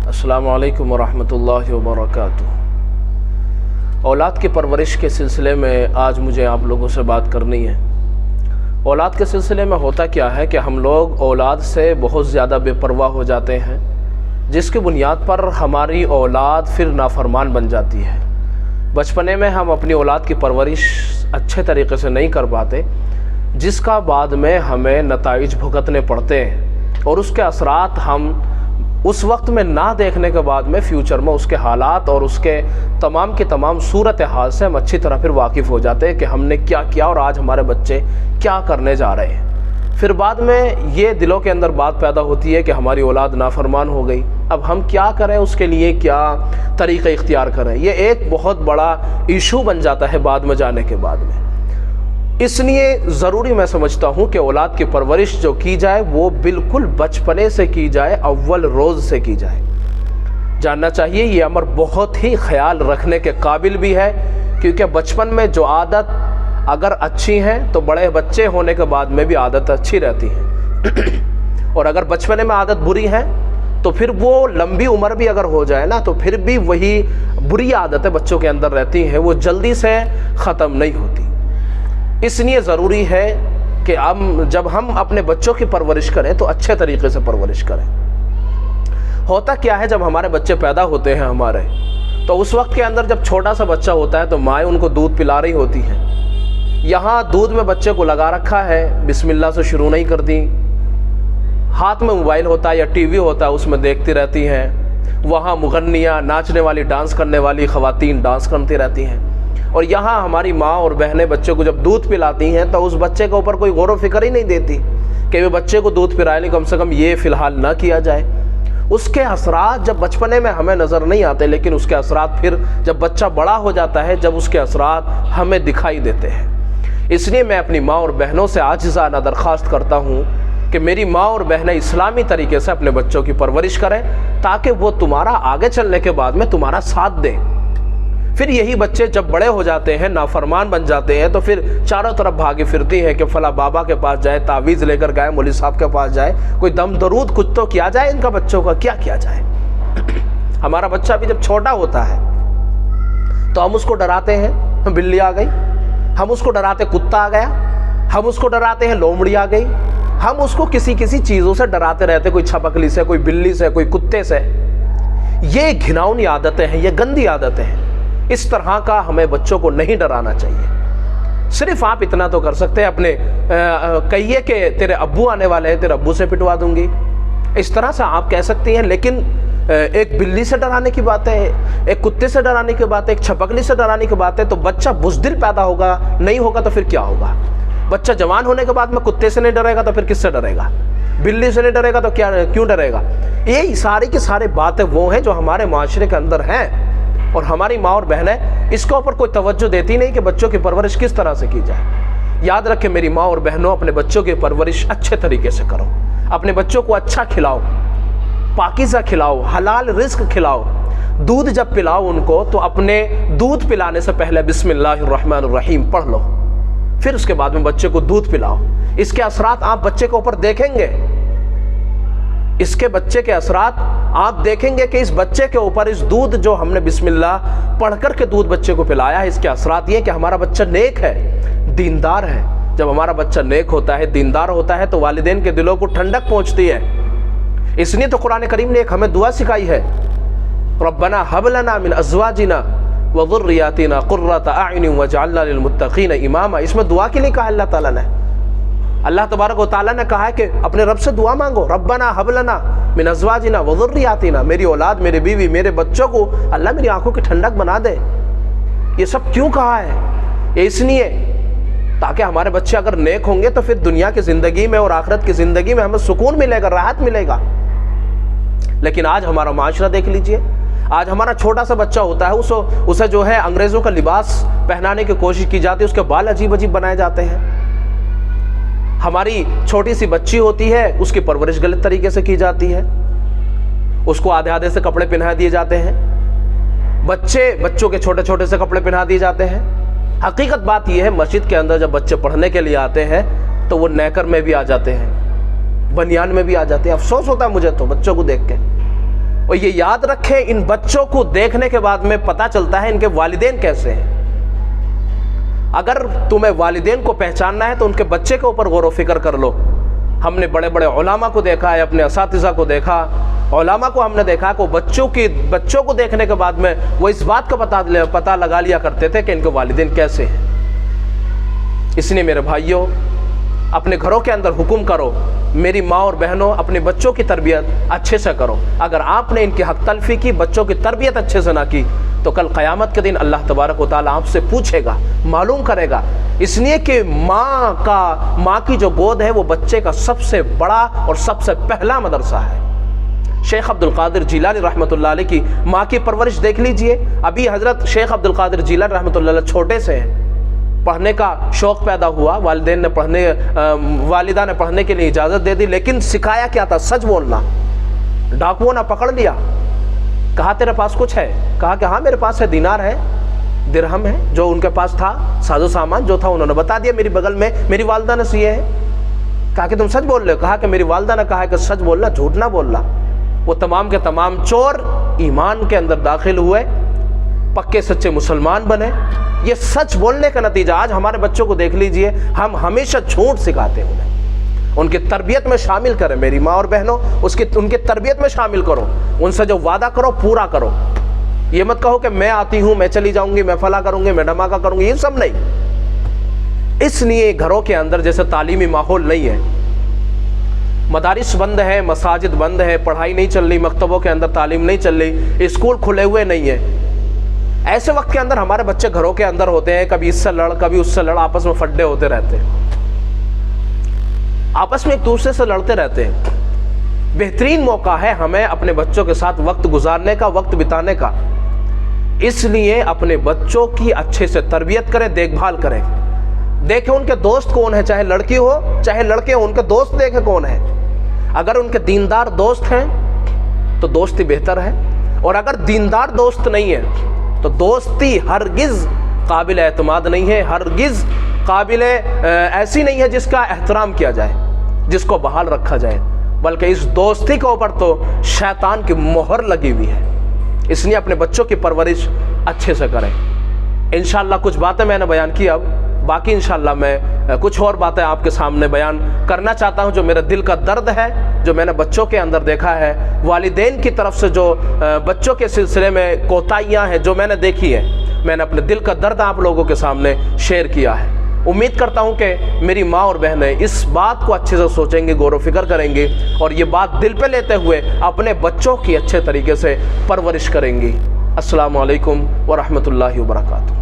अस्सलामु अलैकुम वरहमतुल्लाहि वबरकातुह। औलाद की परवरिश के सिलसिले में आज मुझे आप लोगों से बात करनी है। औलाद के सिलसिले में होता क्या है कि हम लोग औलाद से बहुत ज़्यादा बेपरवाह हो जाते हैं, जिसकी बुनियाद पर हमारी औलाद फिर नाफरमान बन जाती है। बचपने में हम अपनी औलाद की परवरिश अच्छे तरीके से नहीं कर पाते, जिसका बाद में हमें नताइज भुगतने पड़ते हैं और उसके असरात हम उस वक्त में ना देखने के बाद में फ्यूचर में उसके हालात और उसके तमाम की तमाम सूरत हाल से हम अच्छी तरह फिर वाकिफ़ हो जाते हैं कि हमने क्या किया और आज हमारे बच्चे क्या करने जा रहे हैं। फिर बाद में ये दिलों के अंदर बात पैदा होती है कि हमारी औलाद नाफरमान हो गई, अब हम क्या करें, उसके लिए क्या तरीक़ा इख्तियार करें। ये एक बहुत बड़ा इशू बन जाता है बाद में जाने के बाद में। इसलिए ज़रूरी मैं समझता हूँ कि औलाद की परवरिश जो की जाए वो बिल्कुल बचपने से की जाए, अव्वल रोज़ से की जाए। जानना चाहिए ये अमर बहुत ही ख्याल रखने के काबिल भी है, क्योंकि बचपन में जो आदत अगर अच्छी है तो बड़े बच्चे होने के बाद में भी आदत अच्छी रहती है और अगर बचपने में आदत बुरी है तो फिर वो लंबी उम्र भी अगर हो जाए ना तो फिर भी वही बुरी आदतें बच्चों के अंदर रहती हैं, वो जल्दी से ख़त्म नहीं होती। इसलिए ज़रूरी है कि जब हम अपने बच्चों की परवरिश करें तो अच्छे तरीके से परवरिश करें। होता क्या है, जब हमारे बच्चे पैदा होते हैं हमारे, तो उस वक्त के अंदर जब छोटा सा बच्चा होता है तो माएँ उनको दूध पिला रही होती हैं। यहाँ दूध में बच्चे को लगा रखा है, बिस्मिल्लाह से शुरू नहीं करती, हाथ में मोबाइल होता है या टीवी होता है उसमें देखती रहती हैं। वहाँ मुगन्नियाँ, नाचने वाली, डांस करने वाली ख़वातीन डांस करती रहती हैं। और यहाँ हमारी माँ और बहनें बच्चे को जब दूध पिलाती हैं तो उस बच्चे के ऊपर कोई गौर व फिक्र ही नहीं देती कि वे बच्चे को दूध पिलाए, नहीं कम से कम ये फ़िलहाल ना किया जाए। उसके असरात जब बचपने में हमें नज़र नहीं आते, लेकिन उसके असरात फिर जब बच्चा बड़ा हो जाता है, जब उसके असरात हमें दिखाई देते हैं। इसलिए मैं अपनी माँ और बहनों से आजिज़ाना दरख्वास्त करता हूँ कि मेरी माँ और बहनें इस्लामी तरीके से अपने बच्चों की परवरिश करें, ताकि वो तुम्हारा आगे चलने के बाद में तुम्हारा साथ दें। फिर यही बच्चे जब बड़े हो जाते हैं, नाफरमान बन जाते हैं, तो फिर चारों तरफ भागे फिरती हैं कि फला बाबा के पास जाए, तावीज़ लेकर गए, मौलवी साहब के पास जाए, कोई दम दरूद कुछ तो किया जाए इनका बच्चों का, क्या किया जाए। हमारा बच्चा भी जब छोटा होता है तो हम उसको डराते हैं बिल्ली आ गई, हम उसको डराते कुत्ता आ गया, हम उसको डराते हैं लोमड़ी आ गई, हम उसको किसी चीज़ों से डराते रहते, कोई छपकली से, कोई बिल्ली से, कोई कुत्ते से। ये घिनौनी आदतें हैं, ये गंदी आदतें हैं। इस तरह का हमें बच्चों को नहीं डराना चाहिए। सिर्फ आप इतना तो कर सकते हैं, अपने कहिए कि तेरे अब्बू आने वाले हैं, तेरे अब्बू से पिटवा दूंगी, इस तरह से आप कह सकती हैं। लेकिन एक बिल्ली से डराने की बात है, एक कुत्ते से डराने की बात है, एक छपकली से डराने की बात है, तो बच्चा बुज़दिल पैदा होगा, नहीं होगा तो फिर क्या होगा। बच्चा जवान होने के बाद में कुत्ते से नहीं डरेगा तो फिर किससे डरेगा, बिल्ली से नहीं डरेगा तो क्यों डरेगा। ये सारी की सारी बातें वो हैं जो हमारे माशरे के अंदर हैं, और हमारी माँ और बहनें इसके ऊपर कोई तवज्जो देती नहीं कि बच्चों की परवरिश किस तरह से की जाए। याद रखें मेरी माँ और बहनों, अपने बच्चों की परवरिश अच्छे तरीके से करो। अपने बच्चों को अच्छा खिलाओ, पाकीज़ा खिलाओ, हलाल रिज़्क खिलाओ। दूध जब पिलाओ उनको तो अपने दूध पिलाने से पहले बिस्मिल्लाहिर्रहमानिर्रहीम पढ़ लो, फिर उसके बाद में बच्चे को दूध पिलाओ। इसके असरात आप बच्चे के ऊपर देखेंगे, इसके बच्चे के असरात आप देखेंगे कि इस बच्चे के ऊपर इस दूध जो हमने बिस्मिल्लाह पढ़कर के दूध बच्चे को पिलाया है, इसके असरात ये कि हमारा बच्चा नेक है, दीनदार है। जब हमारा बच्चा नेक होता है, दीनदार होता है, तो वालिदैन के दिलों को ठंडक पहुंचती है। इसलिए तो कुरान करीम ने एक हमें दुआ सिखाई है, रब्बना हब लना मिन अज़वाजिना व ज़ुर्रियातिना क़ुर्रता अयुनिन वजअलना लिलमुत्तक़ीना इमामा। इसमें दुआ के लिए कहा अल्लाह ताला ने, अल्लाह तबारक व तआला ने कहा है कि अपने रब से दुआ मांगो, रब्बना हब लना मिन अज़वाजिना व ज़ुर्रियातिना, मेरी औलाद, मेरी बीवी, मेरे बच्चों को अल्लाह मेरी आंखों की ठंडक बना दे। ये सब क्यों कहा है? ये इसलिए ताकि हमारे बच्चे अगर नेक होंगे तो फिर दुनिया की ज़िंदगी में और आखिरत की ज़िंदगी में हमें सुकून मिलेगा, राहत मिलेगा। लेकिन आज हमारा माशरा देख लीजिए, आज हमारा छोटा सा बच्चा होता है, उसे जो है अंग्रेज़ों का लिबास पहनाने की कोशिश की जाती है, उसके बाल अजीब अजीब बनाए जाते हैं। हमारी छोटी सी बच्ची होती है, उसकी परवरिश गलत तरीके से की जाती है, उसको आधे आधे से कपड़े पहना दिए जाते हैं, बच्चों के छोटे छोटे से कपड़े पहना दिए जाते हैं। हकीकत बात यह है, मस्जिद के अंदर जब बच्चे पढ़ने के लिए आते हैं तो वो नेकर में भी आ जाते हैं, बनियान में भी आ जाते हैं। अफसोस होता है मुझे तो बच्चों को देख के। اور یہ یاد رکھیں ان بچوں کو دیکھنے کے بعد میں پتہ چلتا ہے ان کے والدین کیسے ہیں۔ اگر تمہیں والدین کو پہچاننا ہے تو ان کے بچے کے اوپر غور و فکر کر لو۔ ہم نے بڑے بڑے علماء کو دیکھا ہے، اپنے اساتذہ کو دیکھا، علماء کو ہم نے دیکھا کہ بچوں کو دیکھنے کے بعد میں وہ اس بات کا پتہ لگا لیا کرتے تھے کہ ان کے والدین کیسے ہیں۔ اس لیے میرے بھائیوں، اپنے گھروں کے اندر حکم کرو، میری ماں اور بہنوں اپنے بچوں کی تربیت اچھے سے کرو۔ اگر آپ نے ان کی حق تلفی کی، بچوں کی تربیت اچھے سے نہ کی، تو کل قیامت کے دن اللہ تبارک و تعالیٰ آپ سے پوچھے گا، معلوم کرے گا۔ اس لیے کہ ماں کی جو گود ہے وہ بچے کا سب سے بڑا اور سب سے پہلا مدرسہ ہے۔ شیخ عبد القادر جیلانی رحمۃ اللہ علیہ کی ماں کی پرورش دیکھ لیجئے۔ ابھی حضرت شیخ عبد القادر جیلانی رحمۃ اللہ علیہ چھوٹے سے ہیں، پڑھنے کا شوق پیدا ہوا، والدہ نے پڑھنے کے لیے اجازت دے دی، لیکن سکھایا کیا تھا؟ سچ بولنا۔ ڈاکوؤں نے پکڑ لیا، کہا تیرے پاس کچھ ہے؟ کہا کہ ہاں میرے پاس ہے، دینار ہے، درہم ہے، جو ان کے پاس تھا ساز و سامان جو تھا انہوں نے بتا دیا، میری بغل میں میری والدہ نے سیے ہیں۔ کہا کہ تم سچ بول رہے ہو؟ کہا کہ میری والدہ نے کہا کہ سچ بولنا، جھوٹ نہ بولنا۔ وہ تمام کے تمام چور ایمان کے اندر داخل ہوئے، پکے سچے مسلمان بنے۔ یہ سچ بولنے کا نتیجہ آج ہمارے بچوں کو دیکھ لیجئے، ہم ہمیشہ جھوٹ سکھاتے ہیں انہیں۔ ان کی تربیت میں شامل کریں میری ماں اور بہنوں، ان کی تربیت میں شامل کرو، ان سے جو وعدہ کرو پورا کرو۔ یہ مت کہو کہ میں آتی ہوں، میں چلی جاؤں گی، میں فلاں کروں گی، میں دھماکہ کروں گی، یہ سب نہیں۔ اس لیے گھروں کے اندر جیسے تعلیمی ماحول نہیں ہے، مدارس بند ہے، مساجد بند ہے، پڑھائی نہیں چل رہی، مکتبوں کے اندر تعلیم نہیں چل رہی، اسکول کھلے ہوئے نہیں ہیں، ایسے وقت کے اندر ہمارے بچے گھروں کے اندر ہوتے ہیں، کبھی اس سے لڑ کبھی اس سے لڑ، آپس میں فڈے ہوتے رہتے ہیں، آپس میں ایک دوسرے سے لڑتے رہتے ہیں۔ بہترین موقع ہے ہمیں اپنے بچوں کے ساتھ وقت گزارنے کا، وقت بتانے کا۔ اس لیے اپنے بچوں کی اچھے سے تربیت کریں، دیکھ بھال کریں، دیکھیں ان کے دوست کون ہیں، چاہے لڑکی ہو چاہے لڑکے ہوں، ان کے دوست دیکھیں کون ہیں۔ اگر ان کے دیندار دوست ہیں تو دوستی بہتر ہے، اور اگر دیندار دوست نہیں ہے تو دوستی ہرگز قابل اعتماد نہیں ہے، ہرگز قابل ایسی نہیں ہے جس کا احترام کیا جائے، جس کو بحال رکھا جائے، بلکہ اس دوستی کے اوپر تو شیطان کی مہر لگی ہوئی ہے۔ اس لیے اپنے بچوں کی پرورش اچھے سے کریں۔ انشاءاللہ کچھ باتیں میں نے بیان کی، اب باقی انشاءاللہ میں کچھ اور باتیں آپ کے سامنے بیان کرنا چاہتا ہوں جو میرے دل کا درد ہے، جو میں نے بچوں کے اندر دیکھا ہے، والدین کی طرف سے جو بچوں کے سلسلے میں کوتاہیاں ہیں جو میں نے دیکھی ہے، میں نے اپنے دل کا درد آپ لوگوں کے سامنے شیئر کیا ہے۔ امید کرتا ہوں کہ میری ماں اور بہنیں اس بات کو اچھے سے سوچیں گے، غور و فکر کریں گے، اور یہ بات دل پہ لیتے ہوئے اپنے بچوں کی اچھے طریقے سے پرورش کریں گی۔ السلام علیکم ورحمۃ اللہ وبرکاتہ۔